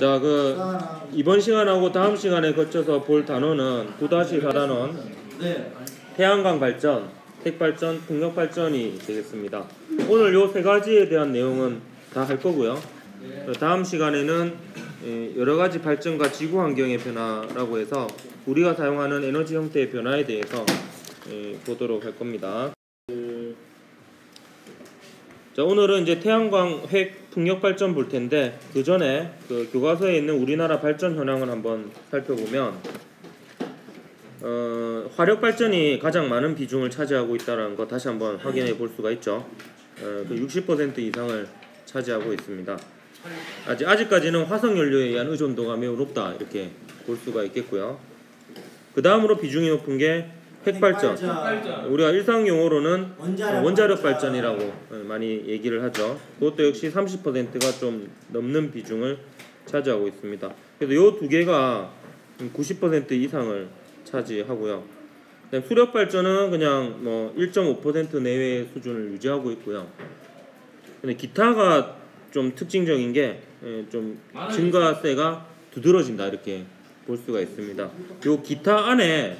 자, 이번 시간하고 다음 시간에 거쳐서 볼 단원은 9-4단원 태양광 발전, 핵발전, 풍력발전이 되겠습니다. 오늘 요 세 가지에 대한 내용은 다 할 거고요. 다음 시간에는 여러가지 발전과 지구 환경의 변화라고 해서 우리가 사용하는 에너지 형태의 변화에 대해서 보도록 할 겁니다. 자, 오늘은 이제 태양광, 핵, 풍력 발전 볼 텐데 그 전에 교과서에 있는 우리나라 발전 현황을 한번 살펴보면 화력 발전이 가장 많은 비중을 차지하고 있다는 거 다시 한번 확인해 볼 수가 있죠. 60% 이상을 차지하고 있습니다. 아직까지는 화석 연료에 의한 의존도가 매우 높다 이렇게 볼 수가 있겠고요. 그 다음으로 비중이 높은 게 핵발전. 우리가 일상 용어로는 원자력 발전이라고 많이 얘기를 하죠. 그것도 역시 30%가 좀 넘는 비중을 차지하고 있습니다. 그래서 이 두 개가 90% 이상을 차지하고요. 수력 발전은 그냥 뭐 1.5% 내외의 수준을 유지하고 있고요. 근데 기타가 좀 특징적인 게 좀 증가세가 두드러진다 이렇게 볼 수가 있습니다. 요 기타 안에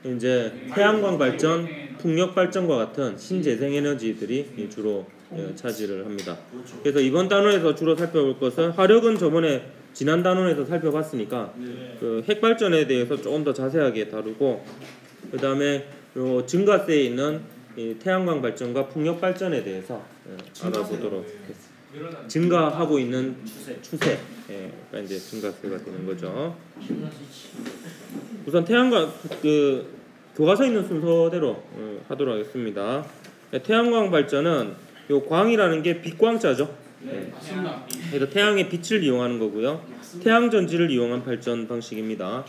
이제 태양광 발전, 풍력 발전과 같은 신재생 에너지들이 주로 차지를 합니다. 그래서 이번 단원에서 주로 살펴볼 것은 화력은 저번에 지난 단원에서 살펴봤으니까 그 핵 발전에 대해서 조금 더 자세하게 다루고, 그 다음에 요 증가세에 있는 이 태양광 발전과 풍력 발전에 대해서 알아보도록 하겠습니다. 증가하고 있는 추세가 이제 증가세가 되는 거죠. 우선 태양광 교과서에 있는 순서대로 하도록 하겠습니다. 태양광 발전은 요 광이라는 게 빛광자죠. 그래서 태양의 빛을 이용하는 거고요. 태양전지를 이용한 발전 방식입니다.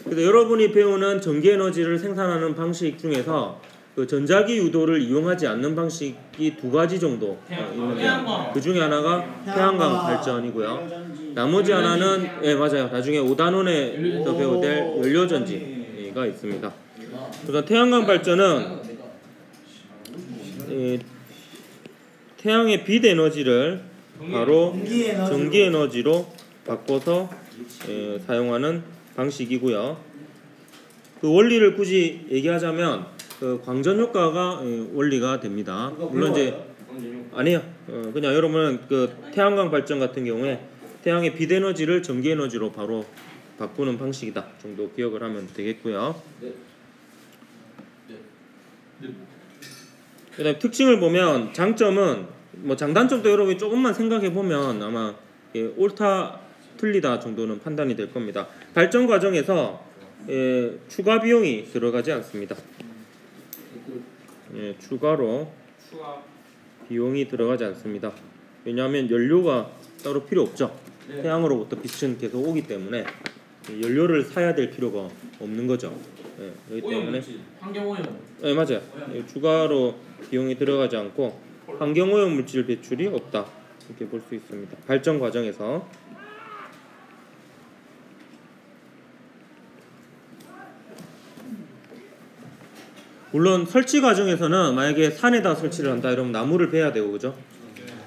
그래서 여러분이 배우는 전기에너지를 생산하는 방식 중에서 그 전자기 유도를 이용하지 않는 방식이 두 가지 정도 있는데 그 중에 하나가 태양광 발전이고요. 나머지 하나는 맞아요. 나중에 5단원에서 배워야 될 연료전지가 있습니다. 그래서 태양광 발전은 태양의 빛 에너지를 바로 전기 에너지로 바꿔서 사용하는 방식이고요. 그 원리를 굳이 얘기하자면 그 광전 효과가 원리가 됩니다. 물론 이제 아니에요. 그냥 여러분은 그 태양광 발전 같은 경우에 태양의 빛 에너지를 전기 에너지로 바로 바꾸는 방식이다 정도 기억을 하면 되겠고요. 그다음에 특징을 보면 장점은 뭐 장단점도 여러분이 조금만 생각해 보면 아마 옳다 틀리다 정도는 판단이 될 겁니다. 발전 과정에서 추가 비용이 들어가지 않습니다. 추가로 비용이 들어가지 않습니다. 왜냐하면 연료가 따로 필요 없죠. 태양으로부터 빛은 계속 오기 때문에 연료를 사야 될 필요가 없는 거죠. 그렇기 때문에 환경오염. 맞아요. 추가로 비용이 들어가지 않고 환경오염 물질 배출이 없다 이렇게 볼 수 있습니다. 발전 과정에서. 물론 설치 과정에서는 만약에 산에다 설치를 한다 이러면 나무를 베야 되고 그죠?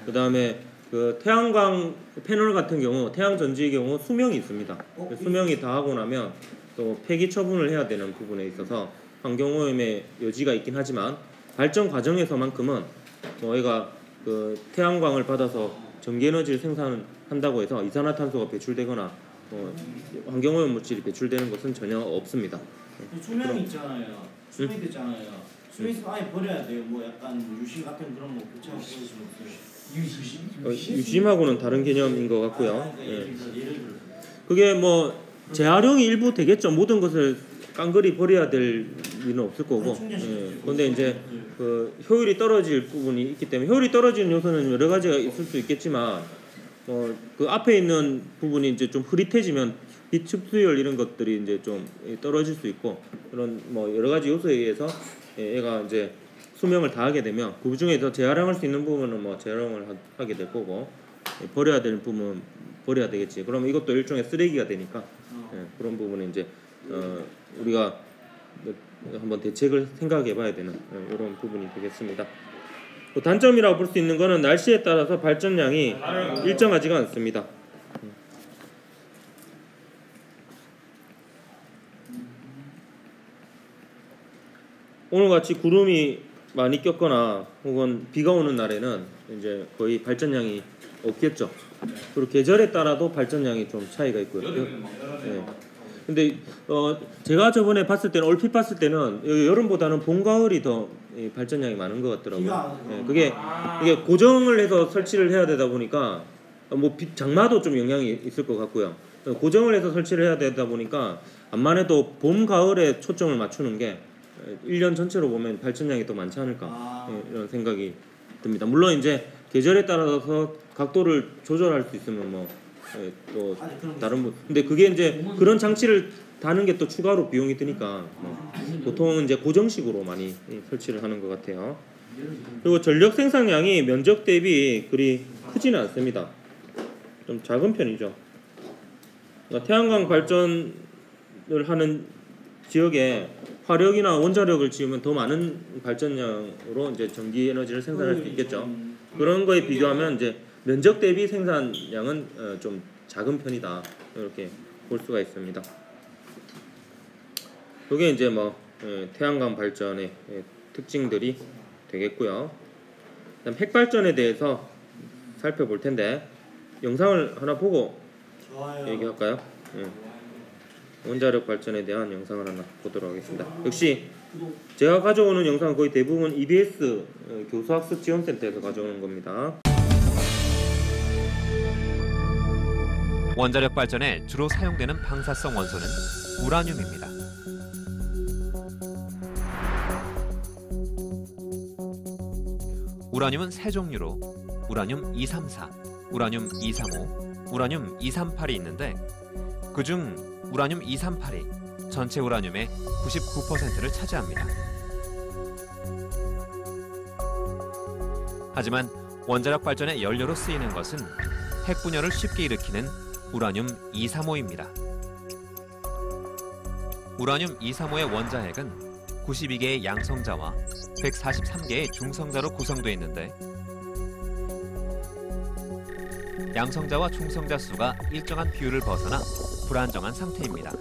그 다음에 그 태양광 패널 같은 경우 태양전지의 경우 수명이 있습니다. 수명이 다 하고 나면 또 폐기 처분을 해야 되는 부분에 있어서 환경오염의 여지가 있긴 하지만 발전 과정에서만큼은 뭐 얘가 그 태양광을 받아서 전기에너지를 생산한다고 해서 이산화탄소가 배출되거나 환경오염 물질이 배출되는 것은 전혀 없습니다. 수명이 있잖아요. 수명이 됐잖아요. 수명이 있으면 아예 버려야 돼요. 뭐 약간 유심 같은 그런 거 교체하고 그러시면 없어요. 유심하고는 다른 개념인 것 같고요. 그게 뭐 재활용이 일부 되겠죠. 모든 것을 깡그리 버려야 될 일은 없을 거고. 그런데 이제 그 효율이 떨어질 부분이 있기 때문에 효율이 떨어지는 요소는 여러 가지가 있을 수 있겠지만 그 앞에 있는 부분이 이제 좀 흐릿해지면 빛 흡수율 이런 것들이 이제 좀 떨어질 수 있고 그런 뭐 여러 가지 요소에 의해서 얘가 이제 수명을 다하게 되면 그 중에서 재활용할 수 있는 부분은 뭐 재활용을 하게 될 거고 버려야 되는 부분은 버려야 되겠지. 그러면 이것도 일종의 쓰레기가 되니까 그런 부분은 이제 우리가 한번 대책을 생각해 봐야 되는 이런 부분이 되겠습니다. 단점이라고 볼 수 있는 거는 날씨에 따라서 발전량이 일정하지가 않습니다. 오늘같이 구름이 많이 꼈거나 혹은 비가 오는 날에는 이제 거의 발전량이 없겠죠. 그리고 계절에 따라도 발전량이 좀 차이가 있고요. 네. 근데 제가 저번에 봤을 때는 얼핏 봤을 때는 여름보다는 봄 가을이 더 발전량이 많은 것 같더라고요. 네, 그게 이게 고정을 해서 설치를 해야 되다 보니까 뭐 장마도 좀 영향이 있을 것 같고요. 고정을 해서 설치를 해야 되다 보니까 암만 해도 봄 가을에 초점을 맞추는 게 1년 전체로 보면 발전량이 더 많지 않을까 이런 생각이 듭니다. 물론 이제 계절에 따라서 각도를 조절할 수 있으면 뭐 또 다른 뭐 근데 그게 이제 그런 장치를 다는 게 또 추가로 비용이 드니까 보통은 이제 고정식으로 많이 설치를 하는 것 같아요. 그리고 전력 생산량이 면적 대비 그리 크지는 않습니다. 좀 작은 편이죠. 그러니까 태양광 발전을 하는 지역에 화력이나 원자력을 지으면 더 많은 발전량으로 이제 전기 에너지를 생산할 수 있겠죠. 그런 거에 비교하면 이제 면적 대비 생산량은 좀 작은 편이다 이렇게 볼 수가 있습니다. 이게 이제 뭐 태양광 발전의 특징들이 되겠고요. 그다음 핵발전에 대해서 살펴볼 텐데 영상을 하나 보고 얘기할까요? 원자력 발전에 대한 영상을 하나 보도록 하겠습니다. 역시 제가 가져오는 영상은 거의 대부분 EBS 교수학습 지원센터에서 가져오는 겁니다. 원자력 발전에 주로 사용되는 방사성 원소는 우라늄입니다. 우라늄은 세 종류로 우라늄 234, 우라늄 235, 우라늄 238이 있는데 그중 우라늄 238이 전체 우라늄의 99%를 차지합니다. 하지만 원자력 발전의 연료로 쓰이는 것은 핵분열을 쉽게 일으키는 우라늄 235입니다. 우라늄 235의 원자핵은 92개의 양성자와 143개의 중성자로 구성되어 있는데 양성자와 중성자 수가 일정한 비율을 벗어나 불안정한 상태입니다.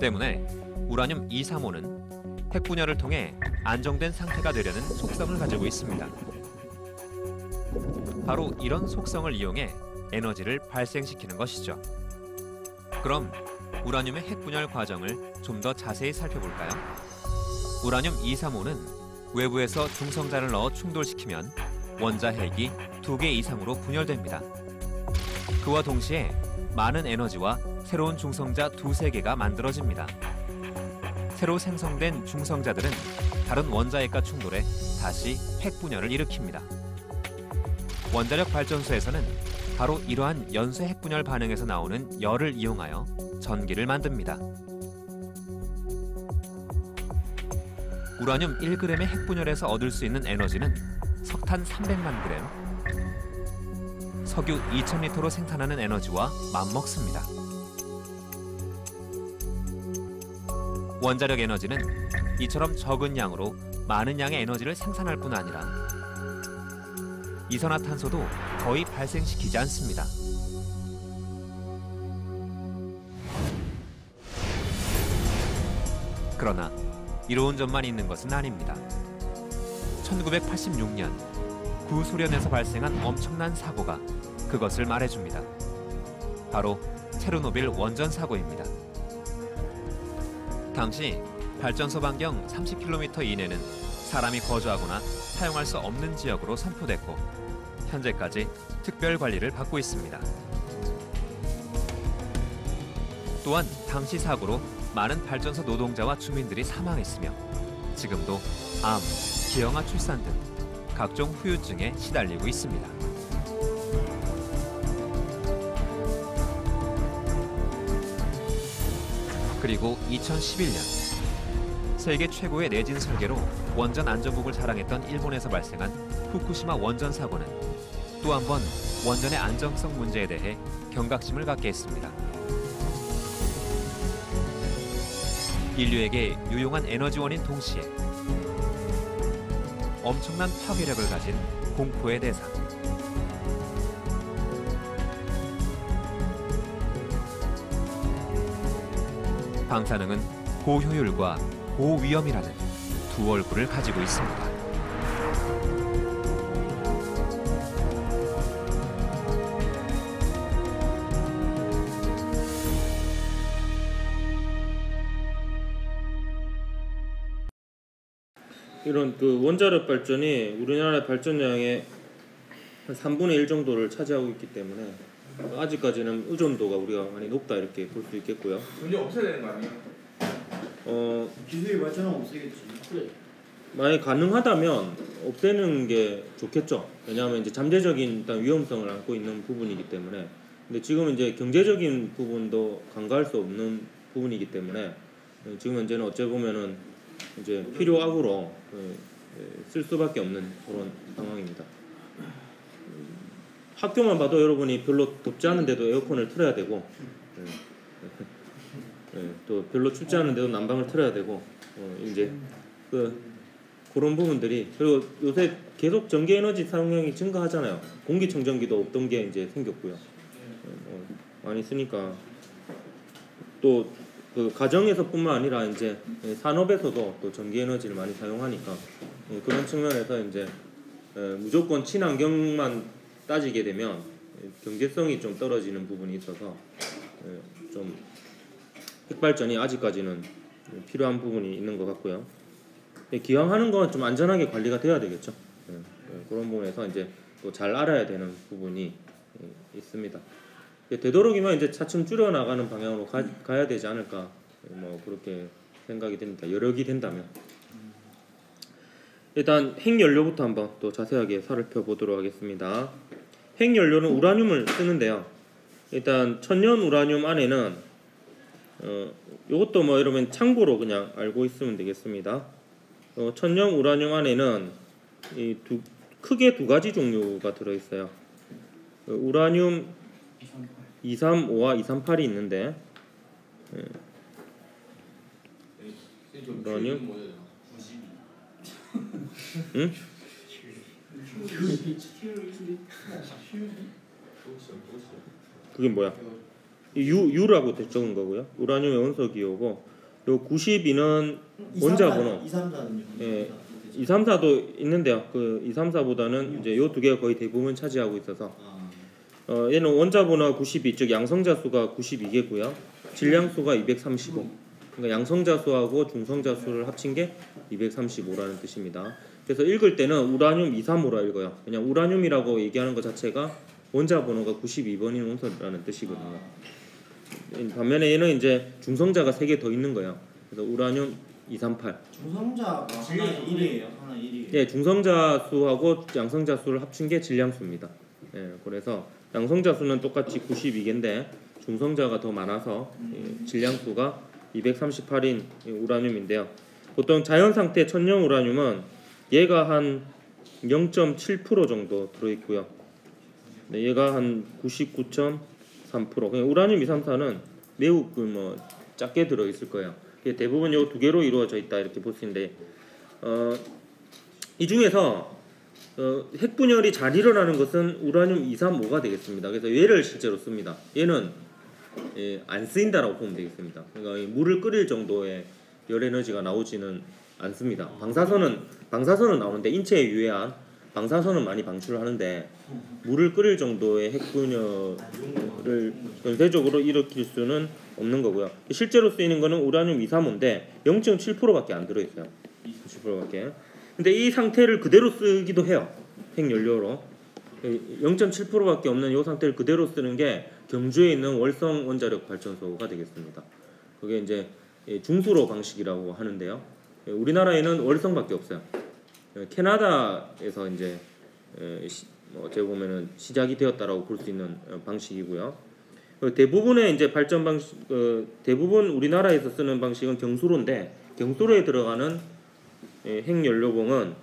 때문에 우라늄 235는 핵분열을 통해 안정된 상태가 되려는 속성을 가지고 있습니다. 바로 이런 속성을 이용해 에너지를 발생시키는 것이죠. 그럼 우라늄의 핵분열 과정을 좀 더 자세히 살펴볼까요? 우라늄 235는 외부에서 중성자를 넣어 충돌시키면 원자핵이 2개 이상으로 분열됩니다. 그와 동시에 많은 에너지와 새로운 중성자 2~3개가 만들어집니다. 새로 생성된 중성자들은 다른 원자핵과 충돌해 다시 핵분열을 일으킵니다. 원자력 발전소에서는 바로 이러한 연쇄 핵분열 반응에서 나오는 열을 이용하여 전기를 만듭니다. 우라늄 1g의 핵분열에서 얻을 수 있는 에너지는 석탄 300만 g, 석유 2000리터로 생산하는 에너지와 맞먹습니다. 원자력 에너지는 이처럼 적은 양으로 많은 양의 에너지를 생산할 뿐 아니라 이산화탄소도 거의 발생시키지 않습니다. 그러나 이로운 점만 있는 것은 아닙니다. 1986년 구소련에서 발생한 엄청난 사고가 그것을 말해줍니다. 바로 체르노빌 원전 사고입니다. 당시 발전소 반경 30km 이내는 사람이 거주하거나 사용할 수 없는 지역으로 선포됐고 현재까지 특별 관리를 받고 있습니다. 또한 당시 사고로 많은 발전소 노동자와 주민들이 사망했으며 지금도 암, 기형아 출산 등 각종 후유증에 시달리고 있습니다. 그리고 2011년 세계 최고의 내진 설계로 원전 안전국을 자랑했던 일본에서 발생한 후쿠시마 원전 사고는 또 한 번 원전의 안정성 문제에 대해 경각심을 갖게 했습니다. 인류에게 유용한 에너지원인 동시에 엄청난 파괴력을 가진 공포의 대상. 방사능은 고효율과 고위험이라는 두 얼굴을 가지고 있습니다. 이런 그 원자력 발전이 우리나라 발전량의 한 3분의 1 정도를 차지하고 있기 때문에 아직까지는 의존도가 우리가 많이 높다 이렇게 볼 수 있겠고요. 문제 없애야 되는 거 아니에요? 기술이 발전하면 없애겠지. 그래. 만약 가능하다면 없애는 게 좋겠죠. 왜냐하면 이제 잠재적인 일단 위험성을 안고 있는 부분이기 때문에. 근데 지금은 이제 경제적인 부분도 간과할 수 없는 부분이기 때문에 지금 현재는 어찌 보면은 이제 필요악으로 쓸 수밖에 없는 그런 상황입니다. 학교만 봐도 여러분이 별로 덥지 않은데도 에어컨을 틀어야 되고, 또 별로 춥지 않은데도 난방을 틀어야 되고, 이제 그런 부분들이, 그리고 요새 계속 전기 에너지 사용량이 증가하잖아요. 공기청정기도 없던 게 이제 생겼고요. 많이 쓰니까 또 그 가정에서뿐만 아니라 이제 산업에서도 또 전기 에너지를 많이 사용하니까 그런 측면에서 이제 무조건 친환경만 따지게 되면 경제성이 좀 떨어지는 부분이 있어서 좀 핵발전이 아직까지는 필요한 부분이 있는 것 같고요. 기왕 하는 건 좀 안전하게 관리가 돼야 되겠죠. 그런 부분에서 이제 또 잘 알아야 되는 부분이 있습니다. 되도록이면 이제 차츰 줄여 나가는 방향으로 가야 되지 않을까, 뭐 그렇게 생각이 됩니다. 여력이 된다면. 일단 핵연료부터 한번 또 자세하게 살펴보도록 하겠습니다. 핵연료는 우라늄을 쓰는데요. 일단 천연 우라늄 안에는 이것도 뭐 여러분 참고로 그냥 알고 있으면 되겠습니다. 천연 우라늄 안에는 크게 두 가지 종류가 들어있어요. 우라늄 235와 238이 있는데, 우라늄, 응? 그게 뭐야? U라고 적은 거고요. 우라늄의 원소 기호고, 그리고 92는 원자 번호. 234는요? 예, 234도 있는데요. 그 234보다는 이제 요 두 개가 거의 대부분 차지하고 있어서. 얘는 원자 번호가 92, 즉 양성자 수가 92개고요. 질량 수가 235. 그러니까 양성자 수하고 중성자 수를 합친 게 235라는 뜻입니다. 그래서 읽을 때는 우라늄 235라 읽어요. 그냥 우라늄이라고 얘기하는 것 자체가 원자 번호가 92번인 원소라는 뜻이거든요. 반면에 얘는 이제 중성자가 3개 더 있는 거예요. 그래서 우라늄 238. 중성자가 하나에 1이에요. 하나에 1이에요. 예, 중성자 수하고 양성자 수를 합친 게 질량 수입니다. 예, 그래서 양성자 수는 똑같이 92개인데 중성자가 더 많아서 질량 수가 238인 우라늄인데요. 보통 자연 상태 천연 우라늄은 얘가 한 0.7% 정도 들어있고요. 네, 얘가 한 99.3%. 우라늄 234는 매우 뭐 작게 들어있을 거예요. 대부분 요 두 개로 이루어져 있다 이렇게 볼 수 있는데, 이 중에서 핵 분열이 잘 일어나는 것은 우라늄 235가 되겠습니다. 그래서 얘를 실제로 씁니다. 얘는 안 쓰인다라고 보면 되겠습니다. 그러니까 물을 끓일 정도의 열 에너지가 나오지는 않습니다. 방사선은 나오는데 인체에 유해한 방사선은 많이 방출하는데 물을 끓일 정도의 핵 분열을 전세적으로 일으킬 수는 없는 거고요. 실제로 쓰이는 거는 우라늄 235인데 0.7%밖에 안 들어있어요. 10%밖에. 근데 이 상태를 그대로 쓰기도 해요. 핵연료로 0.7%밖에 없는 이 상태를 그대로 쓰는 게 경주에 있는 월성 원자력 발전소가 되겠습니다. 그게 이제 중수로 방식이라고 하는데요. 우리나라에는 월성밖에 없어요. 캐나다에서 이제 어떻게 보면은 시작이 되었다라고 볼 수 있는 방식이고요. 대부분의 이제 발전 방식, 대부분 우리나라에서 쓰는 방식은 경수로인데 경수로에 들어가는 핵연료봉은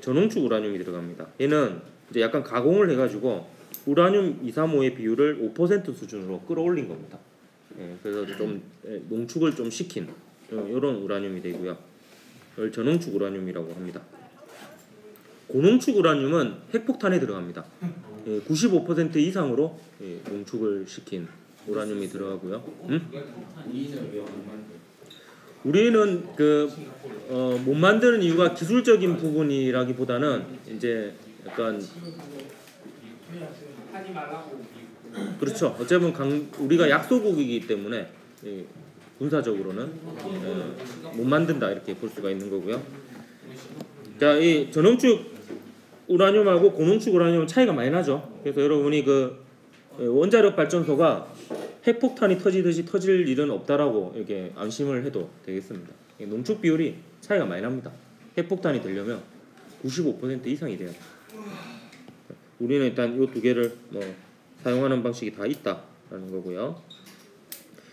전홍축 우라늄이 들어갑니다. 얘는 이제 약간 가공을 해가지고 우라늄 235의 비율을 5% 수준으로 끌어올린 겁니다. 그래서 좀 농축을 좀 시킨 이런 우라늄이 되고요. 이걸 전홍축 우라늄이라고 합니다. 고농축 우라늄은 핵폭탄에 들어갑니다. 95% 이상으로 농축을 시킨 우라늄이 들어가고요. 우리는 못 만드는 이유가 기술적인 부분이라기보다는 이제 약간 그렇죠. 어쨌든 우리가 약소국이기 때문에 군사적으로는 못 만든다 이렇게 볼 수가 있는 거고요. 자, 이 전원축 우라늄하고 고농축 우라늄은 차이가 많이 나죠. 그래서 여러분이 원자력 발전소가 핵폭탄이 터지듯이 터질 일은 없다라고 이렇게 안심을 해도 되겠습니다. 농축 비율이 차이가 많이 납니다. 핵폭탄이 되려면 95% 이상이 돼요. 우리는 일단 이 두 개를 사용하는 방식이 다 있다라는 거고요.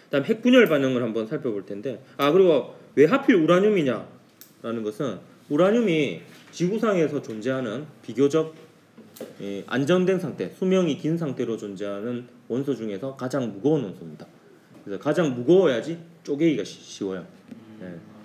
그다음 핵분열 반응을 한번 살펴볼 텐데, 그리고 왜 하필 우라늄이냐라는 것은 우라늄이 지구상에서 존재하는 비교적 안정된 상태, 수명이 긴 상태로 존재하는 원소 중에서 가장 무거운 원소입니다. 그래서 가장 무거워야지 쪼개기가 쉬워요.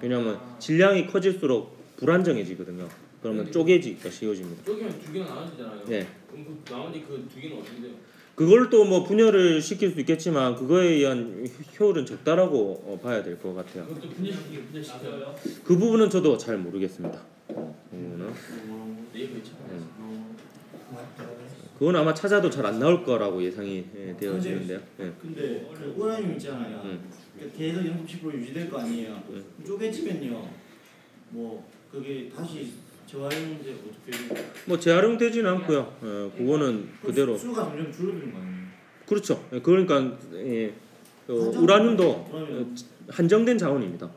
왜냐하면 질량이 커질수록 불안정해지거든요. 그러면 쪼개지기가 쉬워집니다. 쪼개면 두 개가 나눠지잖아요. 네. 그럼 나머지 그 두 개는 어떻게 돼요? 그걸 또 분열을 시킬 수 있겠지만 그거에 의한 효율은 적다라고 봐야 될 것 같아요. 그것도 분열시켜요? 그 부분은 저도 잘 모르겠습니다. 그건 아마 찾아도 잘 안 나올 거라고 예상이 되어지는데요. 근데 우라늄 있잖아요. 계속 0.10% 유지될 거 아니에요. 쪼개지면요, 그게 다시 재활용돼 어떻게? 재활용되지는 않고요. 그거는 그대로. 수가 점점 줄어드는 거 아니에요? 그렇죠. 그러니까 우라늄도 한정된 자원입니다.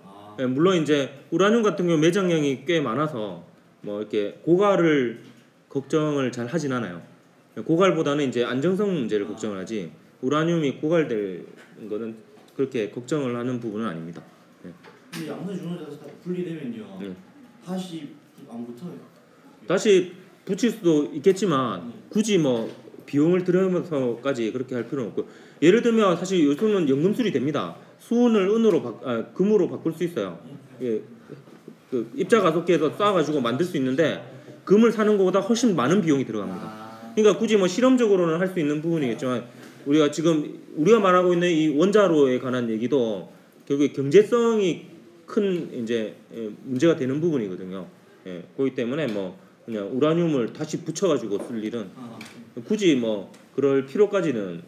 물론 이제 우라늄 같은 경우 매장량이 꽤 많아서 이렇게 고갈을 걱정을 잘 하진 않아요. 고갈보다는 이제 안정성 문제를 걱정을 하지 우라늄이 고갈될 거는 그렇게 걱정을 하는 부분은 아닙니다. 근데 양산 중원에서 분리되면요, 다시 안 붙어요. 다시 붙일 수도 있겠지만 굳이 비용을 들여면서까지 그렇게 할 필요는 없고, 예를 들면 사실 요즘은 연금 수리됩니다. 수은을 금으로 바꿀 수 있어요. 입자 가속기에서 쏴가지고 만들 수 있는데 금을 사는 것보다 훨씬 많은 비용이 들어갑니다. 그러니까 굳이 실험적으로는 할 수 있는 부분이겠지만 우리가 말하고 있는 이 원자로에 관한 얘기도 결국에 경제성이 큰 이제 문제가 되는 부분이거든요. 그렇기 때문에 그냥 우라늄을 다시 붙여가지고 쓸 일은 굳이 그럴 필요까지는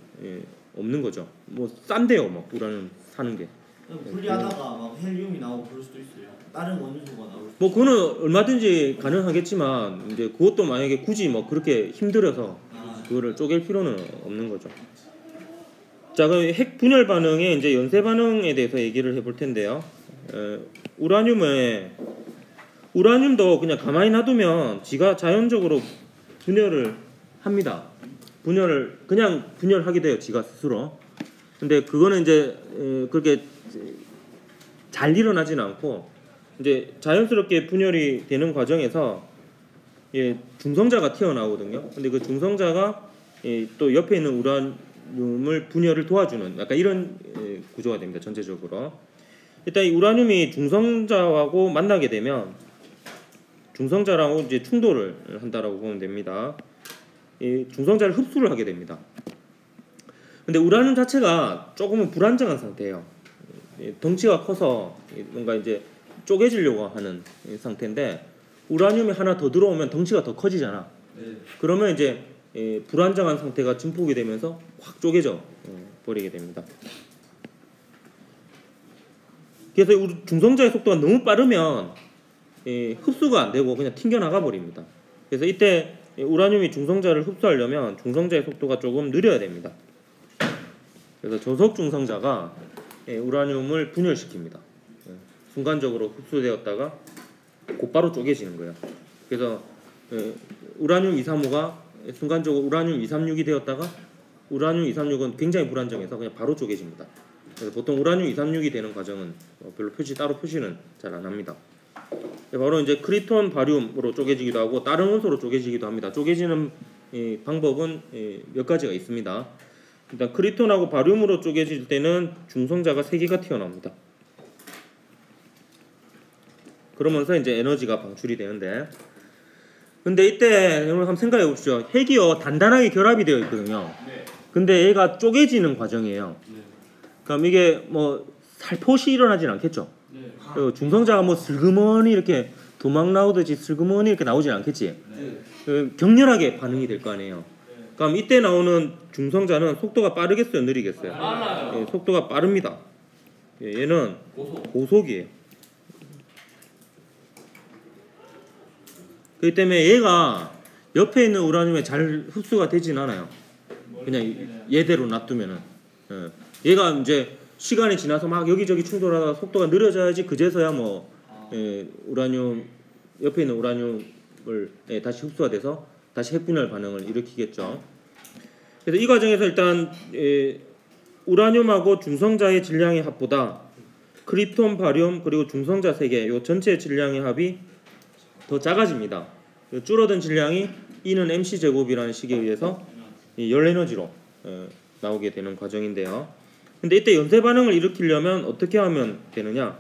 없는 거죠. 싼데요, 우라늄 사는 게. 분리하다가 헬륨이 나오고 그럴 수도 있어요. 다른 원소가 나올 수도 그거는 얼마든지 가능하겠지만 이제 그것도 만약에 굳이 그렇게 힘들어서 그거를 쪼갤 필요는 없는 거죠. 자, 그럼 핵 분열 반응의 이제 연쇄 반응에 대해서 얘기를 해볼 텐데요. 우라늄도 그냥 가만히 놔두면 지가 자연적으로 분열을 합니다. 그냥 분열하게 돼요, 지가 스스로. 근데 그거는 이제 그렇게 잘 일어나지는 않고 이제 자연스럽게 분열이 되는 과정에서 중성자가 튀어나오거든요. 근데 그 중성자가 또 옆에 있는 우라늄을 분열을 도와주는 약간 이런 구조가 됩니다, 전체적으로. 일단 이 우라늄이 중성자하고 만나게 되면 중성자랑 이제 충돌을 한다라고 보면 됩니다. 이 중성자를 흡수를 하게 됩니다. 근데 우라늄 자체가 조금은 불안정한 상태예요. 덩치가 커서 뭔가 이제 쪼개지려고 하는 상태인데, 우라늄이 하나 더 들어오면 덩치가 더 커지잖아. 그러면 이제 불안정한 상태가 증폭이 되면서 확 쪼개져 버리게 됩니다. 그래서 중성자의 속도가 너무 빠르면 흡수가 안 되고 그냥 튕겨나가 버립니다. 그래서 이때 우라늄이 중성자를 흡수하려면 중성자의 속도가 조금 느려야 됩니다. 그래서 저속 중성자가 우라늄을 분열시킵니다. 순간적으로 흡수되었다가 곧바로 쪼개지는 거예요. 그래서 우라늄 235가 순간적으로 우라늄 236이 되었다가 우라늄 236은 굉장히 불안정해서 그냥 바로 쪼개집니다. 그래서 보통 우라늄 236이 되는 과정은 별로 따로 표시는 잘 안 합니다. 바로 이제 크리톤 바륨으로 쪼개지기도 하고 다른 원소로 쪼개지기도 합니다. 쪼개지는 방법은 몇 가지가 있습니다. 일단 크리톤하고 바륨으로 쪼개질 때는 중성자가 3개가 튀어나옵니다. 그러면서 이제 에너지가 방출이 되는데, 근데 이때 여러분 한번 생각해 보십시오. 핵이요 단단하게 결합이 되어 있거든요. 근데 얘가 쪼개지는 과정이에요. 그럼 이게 살포시 일어나진 않겠죠. 네. 그 중성자가 뭐 슬그머니 이렇게 도망 나오듯이 슬그머니 이렇게 나오진 않겠지. 네. 그 격렬하게 반응이 될 거 아니에요. 그럼 이때 나오는 중성자는 속도가 빠르겠어요, 느리겠어요? 빨라요. 예, 속도가 빠릅니다. 예, 얘는 고속이에요. 그렇기 때문에 얘가 옆에 있는 우라늄에 잘 흡수가 되진 않아요. 그냥 얘대로 놔두면은. 예. 얘가 이제 시간이 지나서 막 여기저기 충돌하다가 속도가 느려져야지 그제서야 뭐 우라늄 옆에 있는 우라늄을 다시 흡수가 돼서 다시 핵분열 반응을 일으키겠죠. 그래서 이 과정에서 일단 우라늄하고 중성자의 질량의 합보다 크립톤, 바륨 그리고 중성자 3개 요 전체 질량의 합이 더 작아집니다. 줄어든 질량이 E는 mc 제곱이라는 식에 의해서 열 에너지로 나오게 되는 과정인데요. 근데 이때 연쇄 반응을 일으키려면 어떻게 하면 되느냐?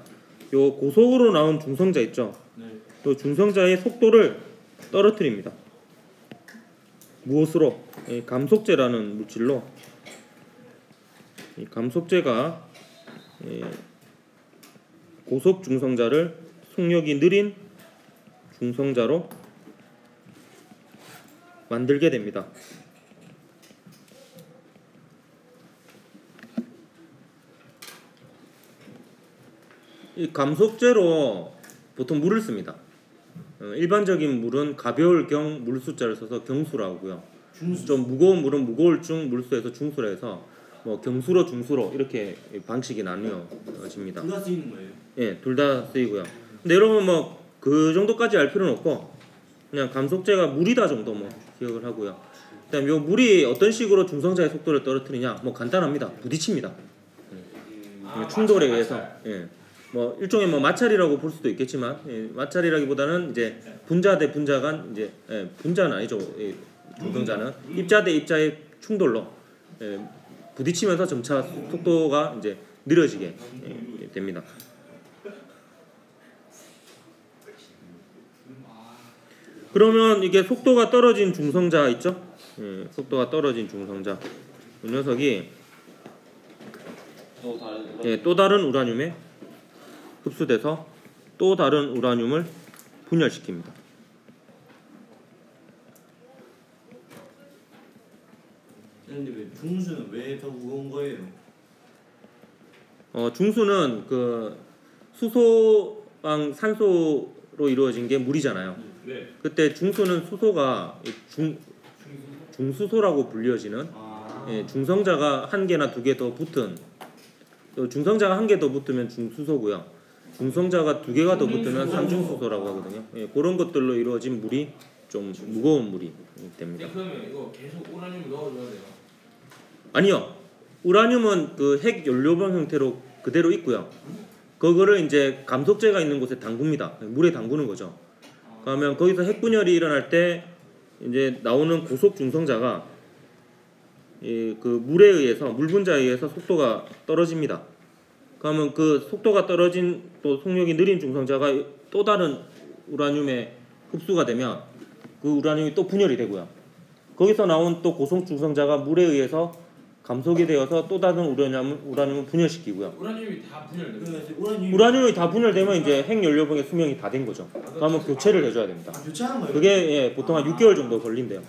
요 고속으로 나온 중성자 있죠. 또 중성자의 속도를 떨어뜨립니다. 무엇으로? 감속제라는 물질로 이 감속제가 고속 중성자를 속력이 느린 중성자로 만들게 됩니다. 이 감속제로 보통 물을 씁니다. 일반적인 물은 가벼울 경 물숫자를 써서 경수라고 하고요. 좀 무거운 물은 무거울 중 물수에서 중수라 해서 뭐 경수로 중수로 이렇게 방식이 나뉘어집니다. 둘 다 쓰이는 거예요? 예, 둘 다 쓰이고요. 근데 여러분 뭐 그 정도까지 알 필요는 없고 그냥 감속제가 물이다 정도 뭐 기억을 하고요. 그다음 요 물이 어떤 식으로 중성자의 속도를 떨어뜨리냐? 뭐 간단합니다. 부딪힙니다. 충돌에 의해서 예. 뭐 일종의 뭐 마찰이라고 볼 수도 있겠지만 마찰이라기보다는 이제 분자 대 분자 간 이제 분자는 아니죠. 중성자는 입자 대 입자의 충돌로 부딪히면서 점차 속도가 이제 느려지게 됩니다. 그러면 이게 속도가 떨어진 중성자 있죠? 속도가 떨어진 중성자 이 녀석이 또 다른 우라늄에 흡수돼서 또 다른 우라늄을 분열시킵니다. 근데 왜 중수는 왜 더 무거운 거예요? 중수는 그 수소랑 산소로 이루어진 게 물이잖아요. 네. 그때 중수는 수소가 중수소라고 불려지는 중성자가 한 개나 두 개 더 붙은 중성자가 한 개 더 붙으면 중수소고요. 중성자가 두 개가 더 붙으면 삼중수소라고 하거든요. 그런 것들로 이루어진 물이 좀 무거운 물이 됩니다. 그러면 이거 계속 우라늄 넣어줘야 돼요? 아니요. 우라늄은 그 핵 연료봉 형태로 그대로 있고요. 그거를 이제 감속제가 있는 곳에 담굽니다. 물에 담그는 거죠. 그러면 거기서 핵분열이 일어날 때 이제 나오는 고속 중성자가 그 물에 의해서 물 분자에 의해서 속도가 떨어집니다. 그러면 그 속도가 떨어진 또 속력이 느린 중성자가 또 다른 우라늄에 흡수가 되면 그 우라늄이 또 분열이 되고요. 거기서 나온 또 고속 중성자가 물에 의해서 감속이 되어서 또 다른 우라늄을 분열시키고요. 우라늄이 다 분열돼요? 우라늄이 다 분열되면 이제 핵 연료봉의 수명이 다 된 거죠. 그러면 교체를 해줘야 됩니다. 교체하는 거예요? 그게 보통 한 6개월 정도 걸린대요.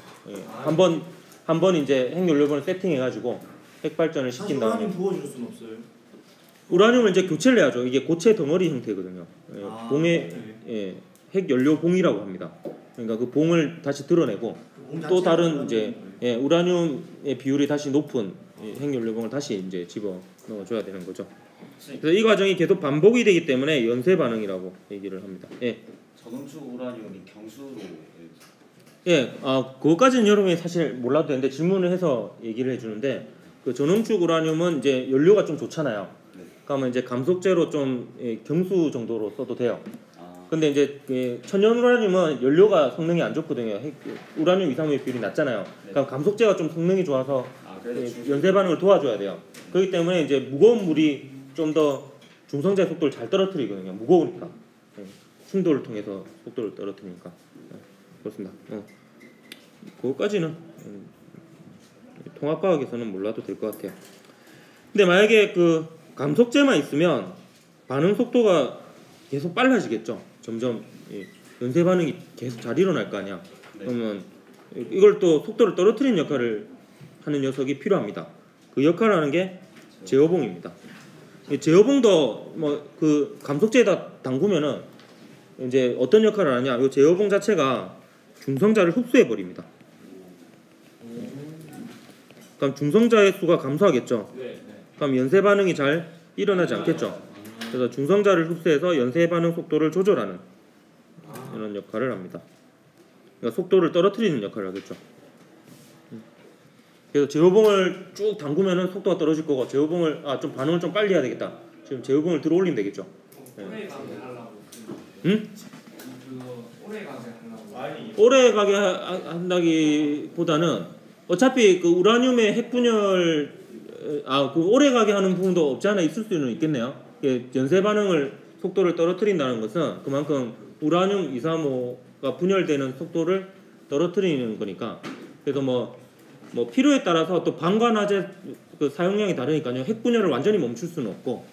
한 번 이제 핵 연료봉을 세팅해가지고 핵 발전을 시킨 다음에 우라늄 부어줄 수는 없어요? 우라늄을 이제 교체를 해야죠. 이게 고체 덩어리 형태거든요. 봉의 핵 연료 봉이라고 합니다. 그러니까 그 봉을 다시 드러내고 또 다른 이제 우라늄의 비율이 다시 높은 핵 연료봉을 다시 이제 집어 넣어줘야 되는 거죠. 그래서 이 과정이 계속 반복이 되기 때문에 연쇄 반응이라고 얘기를 합니다. 전원축 우라늄이 경수로 그것까지는 여러분이 사실 몰라도 되는데 질문을 해서 얘기를 해주는데 그 전원축 우라늄은 이제 연료가 좀 좋잖아요. 그러면 이제 감속제로 좀 경수 정도로 써도 돼요. 근데 이제 천연 우라늄은 연료가 성능이 안 좋거든요. 우라늄 이상의 비율이 낮잖아요. 그럼 감속제가 좀 성능이 좋아서 연쇄 반응을 도와줘야 돼요. 그렇기 때문에 이제 무거운 물이 좀 더 중성자의 속도를 잘 떨어뜨리거든요. 무거우니까 충돌을 통해서 속도를 떨어뜨리니까 그렇습니다. 그거까지는 통합과학에서는 몰라도 될 것 같아요. 근데 만약에 그 감속제만 있으면 반응 속도가 계속 빨라지겠죠. 점점 연쇄 반응이 계속 잘 일어날 거 아니야. 그러면 이걸 또 속도를 떨어뜨리는 역할을 하는 녀석이 필요합니다. 그 역할을 하는 게 제어봉입니다. 이 제어봉도 뭐 그 감속제에다 담그면은 이제 어떤 역할을 하냐? 이 제어봉 자체가 중성자를 흡수해 버립니다. 그럼 중성자의 수가 감소하겠죠. 그럼 연쇄 반응이 잘 일어나지 않겠죠. 그래서 중성자를 흡수해서 연쇄 반응 속도를 조절하는 이런 역할을 합니다. 그러니까 속도를 떨어뜨리는 역할을 하겠죠. 그래서 제어봉을 쭉 담그면은 속도가 떨어질 거고, 제어봉을 좀 반응을 좀 빨리 해야 되겠다. 지금 제어봉을 들어 올리면 되겠죠. 오래 가게 하려고. 응? 그거 오래 가게 하려고. 아니 오래 가게 한다기보다는 어차피 그 우라늄의 핵분열 그 오래 가게 하는 부분도 없지 않아 있을 수는 있겠네요. 연쇄 반응을 속도를 떨어뜨린다는 것은 그만큼 우라늄 235가 분열되는 속도를 떨어뜨리는 거니까. 그래서 뭐 필요에 따라서 또 방관화재 그 사용량이 다르니까요. 핵분열을 완전히 멈출 수는 없고,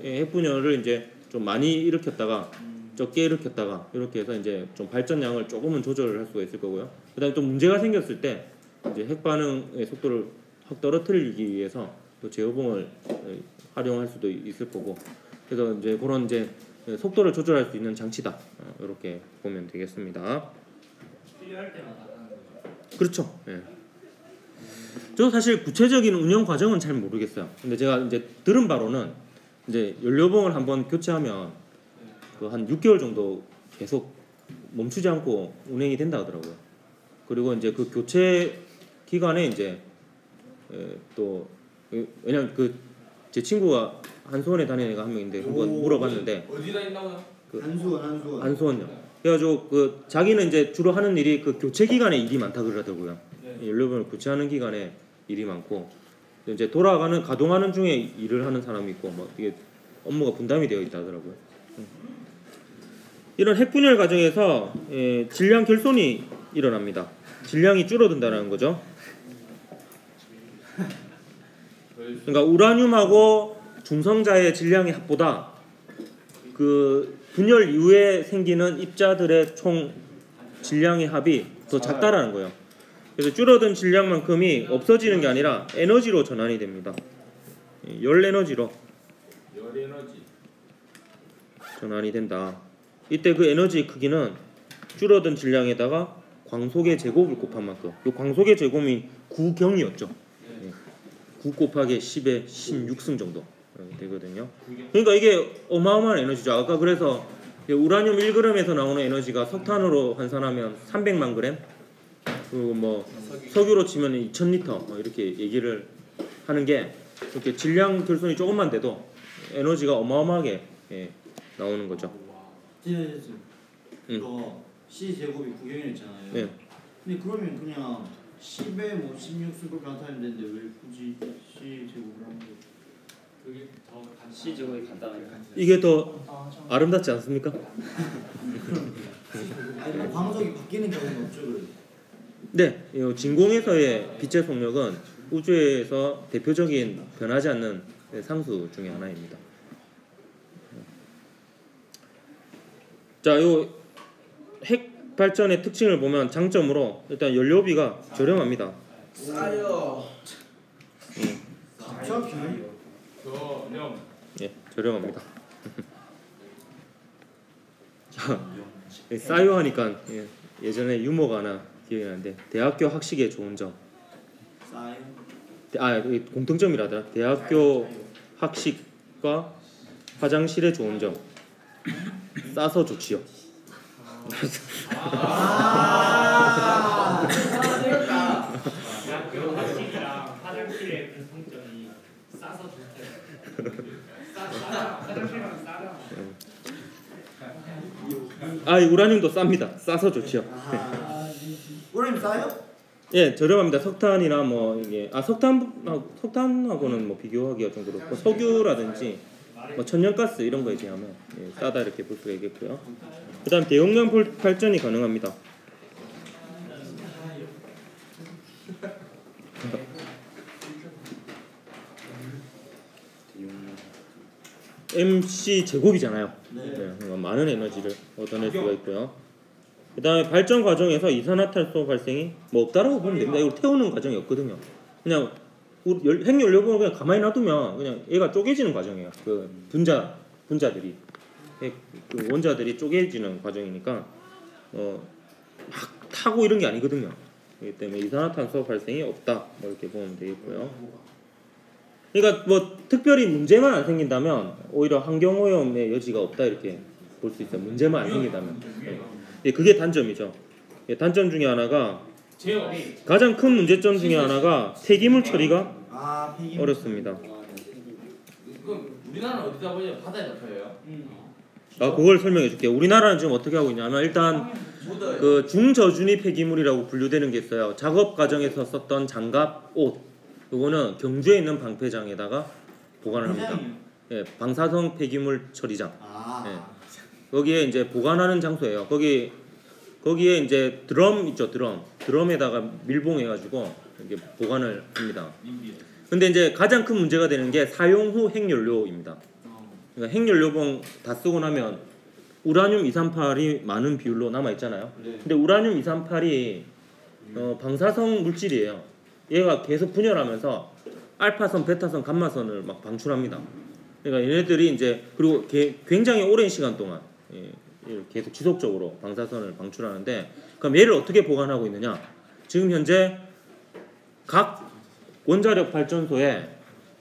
핵분열을 이제 좀 많이 일으켰다가 적게 일으켰다가 이렇게 해서 이제 좀 발전량을 조금은 조절을 할 수가 있을 거고요. 그다음에 또 문제가 생겼을 때 이제 핵 반응의 속도를 확 떨어뜨리기 위해서 또 제어봉을 활용할 수도 있을 거고. 그래서 이제 그런 이제 속도를 조절할 수 있는 장치다. 이렇게 보면 되겠습니다. 필요할 때마다 하는 거죠. 그렇죠. 예. 저 사실 구체적인 운영 과정은 잘 모르겠어요. 근데 제가 이제 들은 바로는 이제 연료봉을 한번 교체하면 그 한 6개월 정도 계속 멈추지 않고 운행이 된다 하더라고요. 그리고 이제 그 교체 기간에 이제 또 왜냐면 그 제 친구가 한수원에 다니는 애가 한 명인데 한번 물어봤는데 어디다 있나고요? 한수원 한수원요. 그래가지고 그 자기는 이제 주로 하는 일이 그 교체 기간에 일이 많다 그러더라고요. 연료봉을 교체하는 기간에 일이 많고, 이제 돌아가는 가동하는 중에 일을 하는 사람이 있고, 뭐 이게 업무가 분담이 되어 있다 하더라고요. 이런 핵분열 과정에서 질량 결손이 일어납니다. 질량이 줄어든다는 거죠. 그러니까 우라늄하고 중성자의 질량의 합보다 그 분열 이후에 생기는 입자들의 총 질량의 합이 더 작다라는 거예요. 그래서 줄어든 질량만큼이 없어지는 게 아니라 에너지로 전환이 됩니다. 열 에너지로 열 에너지. 전환이 된다. 이때 그 에너지 크기는 줄어든 질량에다가 광속의 제곱을 곱한 만큼. 이 광속의 제곱이 9경이었죠. 9 곱하기 10의 16승 정도 되거든요. 그러니까 이게 어마어마한 에너지죠. 아까 그래서 우라늄 1g에서 나오는 에너지가 석탄으로 환산하면 300만 g, 그리고 뭐 석유로 치면 2000리터 이렇게 얘기를 하는 게, 이렇게 질량 결손이 조금만 돼도 에너지가 어마어마하게 나오는 거죠. 진해졌어. 이거 C 제곱이 9경이었잖아요. 네. 근데 그러면 그냥 10에 뭐 16승 그렇게 나타내면 되는데 왜 굳이 C 제곱을 하는 거죠? 그게 더 간단. C 제곱이 간단하게. 이게 더 아름답지 않습니까? 아니 뭐 광속이 바뀌는 경우는 없죠, 그래도. 네, 이 진공에서의 빛의 속력은 우주에서 대표적인 변하지 않는 상수 중에 하나입니다. 자, 요 핵 발전의 특징을 보면 장점으로 일단 연료비가 저렴합니다. 싸요. 갑자기? 저렴. 예, 저렴합니다. 자, 싸요 하니까 예전에 유머가 하나 기억이 나는데, 대학교 학식의 좋은 점. 싸요? 공통점이라더라. 대학교 학식과 화장실의 좋은 점. 싸서 좋지요. 대학교 학식이랑 화장실의 공통점이 싸서 좋대. 화장실이랑 싸라. 이 우라늄도 쌉니다. 싸서 좋지요. 우라늄 싸요? 예, 저렴합니다. 석탄이나 뭐 이게 석탄하고는 뭐 비교하기가 좀 그렇고, 석유라든지 뭐 천연가스 이런 거에 비하면 싸다 이렇게 볼 수가 있겠고요. 그다음 대용량 발전이 가능합니다. MC 제곱이잖아요. 네. 그러니까 많은 에너지를 얻어낼 수가 있고요. 그다음에 발전 과정에서 이산화탄소 발생이 뭐 없다라고 보면 됩니다. 이걸 태우는 과정이 없거든요. 그냥 핵연료봉을 그냥 가만히 놔두면 그냥 얘가 쪼개지는 과정이에요. 그 분자들이 그 원자들이 쪼개지는 과정이니까 막 타고 이런 게 아니거든요. 그렇기 때문에 이산화탄소 발생이 없다. 뭐 이렇게 보면 되겠고요. 그러니까 뭐 특별히 문제만 안 생긴다면 오히려 환경오염의 여지가 없다 이렇게 볼 수 있어요. 문제만 안 생긴다면. 네. 그게 단점이죠. 단점 중에 하나가 가장 큰 문제점 중에 하나가 폐기물 처리가 어렵습니다. 그럼 우리나라는 어디다 보냐? 바다에다 펴요. 그걸 설명해 줄게요. 우리나라는 지금 어떻게 하고 있냐면 일단 그 중저준위 폐기물이라고 분류되는 게 있어요. 작업 과정에서 썼던 장갑, 옷 이거는 경주에 있는 방패장에다가 보관을 합니다. 예, 방사성 폐기물 처리장. 예. 거기에 이제 보관하는 장소예요. 거기에 이제 드럼 있죠, 드럼에다가 밀봉해가지고 이렇게 보관을 합니다. 근데 이제 가장 큰 문제가 되는 게 사용 후 핵연료입니다. 그러니까 핵연료봉 다 쓰고 나면 우라늄 238이 많은 비율로 남아 있잖아요. 근데 우라늄 238이 방사성 물질이에요. 얘가 계속 분열하면서 알파선, 베타선, 감마선을 막 방출합니다. 그러니까 얘네들이 이제 그리고 굉장히 오랜 시간 동안 계속 지속적으로 방사선을 방출하는데 그럼 얘를 어떻게 보관하고 있느냐? 지금 현재 각 원자력 발전소에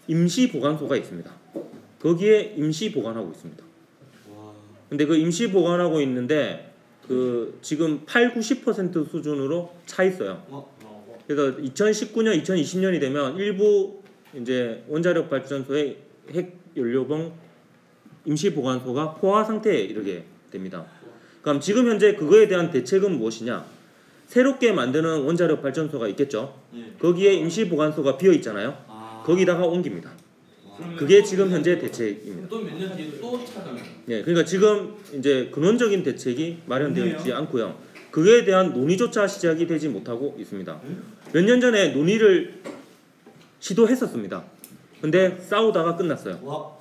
임시 보관소가 있습니다. 거기에 임시 보관하고 있습니다. 근데 그 임시 보관하고 있는데 그 지금 80-90% 수준으로 차 있어요. 그래서 2019년, 2020년이 되면 일부 이제 원자력 발전소의 핵 연료봉 임시 보관소가 포화 상태에 이르게 됩니다. 그럼 지금 현재 그거에 대한 대책은 무엇이냐? 새롭게 만드는 원자력 발전소가 있겠죠. 거기에 임시 보관소가 비어 있잖아요. 거기다가 옮깁니다. 그게 지금 현재 대책입니다. 또 몇 년 뒤에 또 찾아요. 네, 그러니까 지금 이제 근원적인 대책이 마련되어 있지 않고요. 그에 대한 논의조차 시작이 되지 못하고 있습니다. 몇 년 전에 논의를 시도했었습니다. 근데 싸우다가 끝났어요.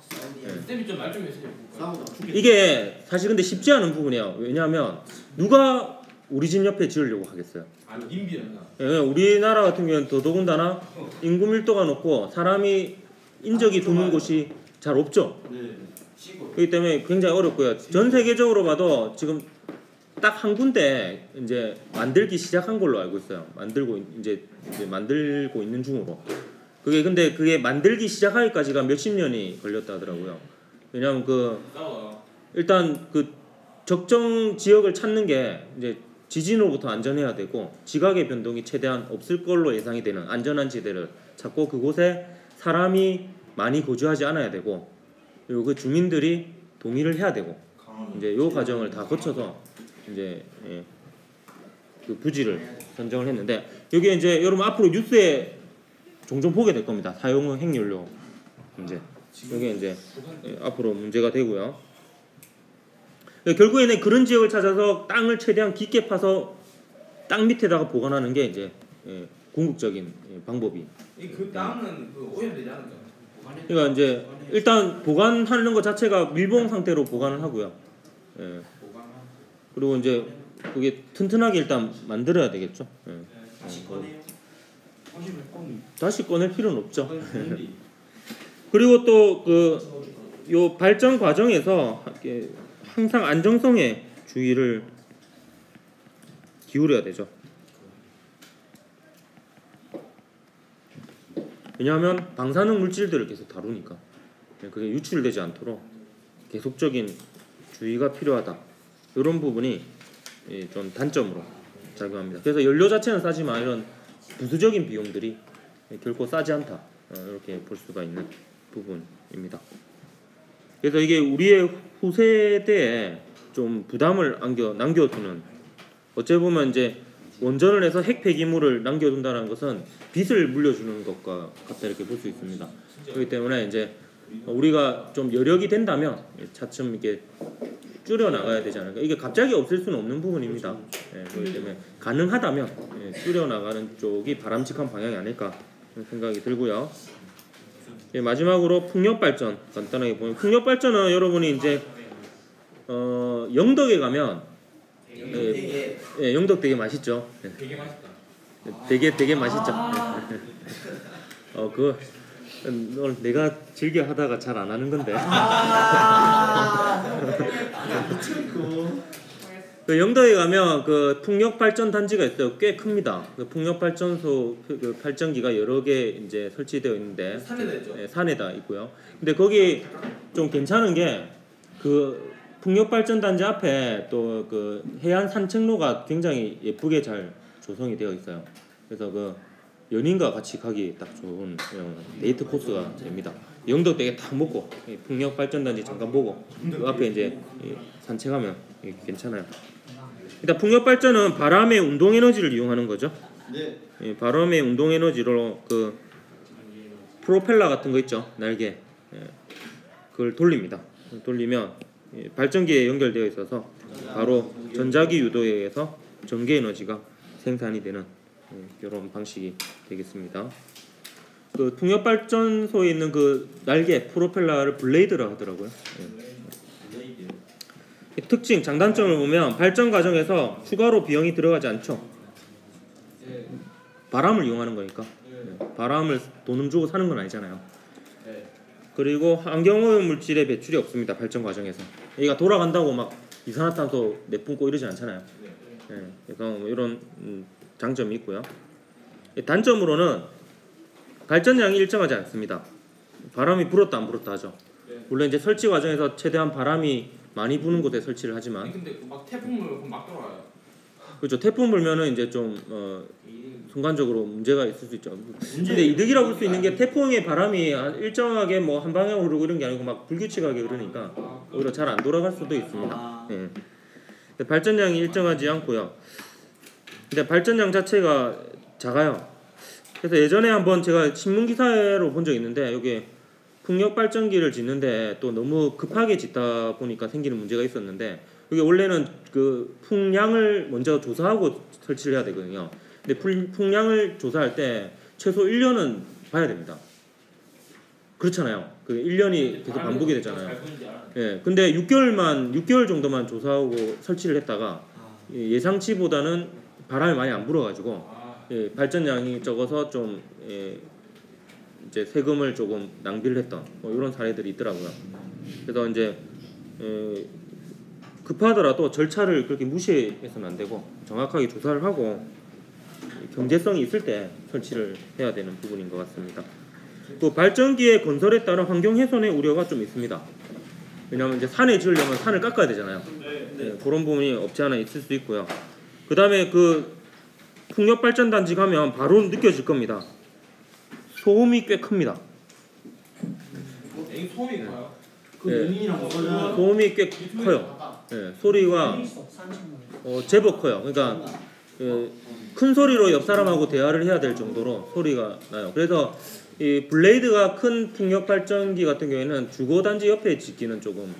쌤이 좀 말 좀 해주세요. 이게 사실 근데 쉽지 않은 부분이에요. 왜냐하면 누가 우리 집 옆에 지으려고 하겠어요. 아니 님비였나? 예, 우리나라 같은 경우는 더더군다나 인구 밀도가 높고 사람이 인적이 드문 곳이 잘 없죠. 그렇기 때문에 굉장히 어렵고요. 전 세계적으로 봐도 지금 딱 한 군데 이제 만들기 시작한 걸로 알고 있어요. 만들고 있는 중으로. 근데 그게 만들기 시작하기까지가 몇십 년이 걸렸다 하더라고요. 왜냐하면 일단 그 적정 지역을 찾는 게 이제 지진으로부터 안전해야 되고 지각의 변동이 최대한 없을 걸로 예상이 되는 안전한 지대를 찾고 그곳에 사람이 많이 거주하지 않아야 되고 그리고 그 주민들이 동의를 해야 되고 이제 요 과정을 다 거쳐서 이제 그 부지를 선정을 했는데 여기 이제 여러분 앞으로 뉴스에 종종 보게 될 겁니다. 사용 후 핵연료 문제. 이게 이제 앞으로 문제가 되고요. 결국에는 그런 지역을 찾아서 땅을 최대한 깊게 파서 땅 밑에다가 보관하는 게 이제 궁극적인 방법이. 그 땅은 그 오염되지 않을까? 그러니까 이제 일단 보관하는 것 자체가 밀봉 상태로 보관을 하고요. 그리고 이제 그게 튼튼하게 일단 만들어야 되겠죠. 다시 꺼낼 필요는 없죠. 그리고 또 요 발전 과정에서 항상 안정성에 주의를 기울여야 되죠. 왜냐하면 방사능 물질들을 계속 다루니까 그게 유출되지 않도록 계속적인 주의가 필요하다. 이런 부분이 좀 단점으로 작용합니다. 그래서 연료 자체는 싸지만 이런 부수적인 비용들이 결코 싸지 않다. 이렇게 볼 수가 있는 부분입니다. 그래서 이게 우리의 후세대에 좀 부담을 남겨두는 어찌 보면 이제 원전을 해서 핵 폐기물을 남겨둔다는 것은 빚을 물려주는 것과 같다 이렇게 볼 수 있습니다. 그렇기 때문에 이제 우리가 좀 여력이 된다면 차츰 이게 줄여 나가야 되지 않을까. 이게 갑자기 없앨 수는 없는 부분입니다. 그렇기 때문에 가능하다면 줄여 나가는 쪽이 바람직한 방향이 아닐까 생각이 들고요. 마지막으로 풍력 발전 간단하게 보면 풍력 발전은 여러분이 이제 영덕에 가면 영덕 되게 맛있죠. 되게 맛있다. 되게 맛있죠. 그거 오늘 내가 즐겨 하다가 잘 안 하는 건데. 그 영덕에 가면 그 풍력 발전 단지가 있어요. 꽤 큽니다. 그 풍력 발전소 그 발전기가 여러 개 이제 설치되어 있는데 산에다 있죠. 산에다 있고요. 근데 거기 좀 괜찮은 게 그 풍력 발전 단지 앞에 또 그 해안 산책로가 굉장히 예쁘게 잘 조성이 되어 있어요. 그래서 그 연인과 같이 가기 딱 좋은 데이트 코스가 됩니다. 영덕 되게 딱 먹고 풍력 발전 단지 잠깐 보고 그 앞에 이제 산책하면 괜찮아요. 일단 풍력 발전은 바람의 운동 에너지를 이용하는 거죠. 네. 바람의 운동 에너지로 그 프로펠러 같은 거 있죠, 날개. 그걸 돌립니다. 돌리면 발전기에 연결되어 있어서 바로 전자기 유도에 의해서 전기 에너지가 생산이 되는 이런 방식이 되겠습니다. 그 풍력 발전소에 있는 그 날개 프로펠러를 블레이드라 하더라고요. 특징, 장단점을 보면 발전 과정에서 추가로 비용이 들어가지 않죠. 바람을 이용하는 거니까. 바람을 돈을 주고 사는 건 아니잖아요. 그리고 환경오염 물질의 배출이 없습니다. 발전 과정에서. 얘가 돌아간다고 막 이산화탄소 내뿜고 이러지 않잖아요. 그래서 뭐 이런 장점이 있고요. 단점으로는 발전량이 일정하지 않습니다. 바람이 불었다 안 불었다 하죠. 물론 이제 설치 과정에서 최대한 바람이 많이 부는 곳에 설치를 하지만, 근데 막 태풍 불면 막 돌아와요. 그렇죠. 태풍 불면은 이제 좀 순간적으로 문제가 있을 수 있죠. 근데 이득이라고 볼 수 있는 게 태풍의 바람이 일정하게 뭐 한 방향으로 흐르고 이런 게 아니고 막 불규칙하게 흐르니까 오히려 잘 안 돌아갈 수도 있습니다. 예. 발전량이 일정하지 않고요. 근데 발전량 자체가 작아요. 그래서 예전에 한번 제가 신문 기사로 본 적이 있는데 여기 풍력 발전기를 짓는데 또 너무 급하게 짓다 보니까 생기는 문제가 있었는데, 이게 원래는 그 풍량을 먼저 조사하고 설치를 해야 되거든요. 근데 풍량을 조사할 때 최소 1년은 봐야 됩니다. 그렇잖아요. 그 1년이 계속 반복이 되잖아요. 예. 근데 6개월 정도만 조사하고 설치를 했다가 예상치보다는 바람이 많이 안 불어가지고 발전량이 적어서 좀 이제 세금을 조금 낭비를 했던 뭐 이런 사례들이 있더라고요. 그래서 이제 급하더라도 절차를 그렇게 무시해서는 안 되고 정확하게 조사를 하고 경제성이 있을 때 설치를 해야 되는 부분인 것 같습니다. 또 발전기의 건설에 따른 환경 훼손의 우려가 좀 있습니다. 왜냐하면 이제 산에 지으려면 산을 깎아야 되잖아요. 그런 부분이 없지 않아 있을 수 있고요. 그 다음에 그 풍력 발전 단지 가면 바로 느껴질 겁니다. 소음이 꽤 큽니다. 이 소음이 커요. 그 연인이랑 뭐가 소음이 꽤 커요. 소리가 제법 커요. 그러니까 큰 소리로 옆 사람하고 대화를 해야 될 정도로 소리가 나요. 그래서 이 블레이드가 큰 풍력 발전기 같은 경우에는 주거단지 옆에 짓기는 조금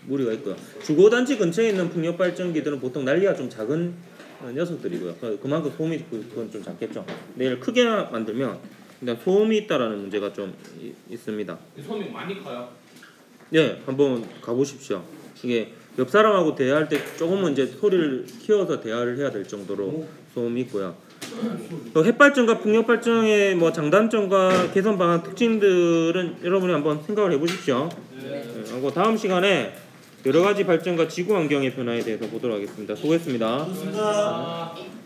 무리가 있고요. 주거단지 근처에 있는 풍력 발전기들은 보통 난리가 좀 작은 녀석들이고요. 그만큼 소음이 그건 좀 작겠죠. 내일 크게 만들면 일단 소음이 있다라는 문제가 좀 있습니다. 소음이 많이 커요. 예, 한번 가보십시오. 이게 옆 사람하고 대화할 때 조금은 이제 소리를 키워서 대화를 해야 될 정도로 소음이 있고요. 또 햇발전과 풍력발전의 뭐 장단점과 개선 방안 특징들은 여러분이 한번 생각을 해보십시오. 그리고 다음 시간에 여러 가지 발전과 지구 환경의 변화에 대해서 보도록 하겠습니다. 수고했습니다. 좋습니다.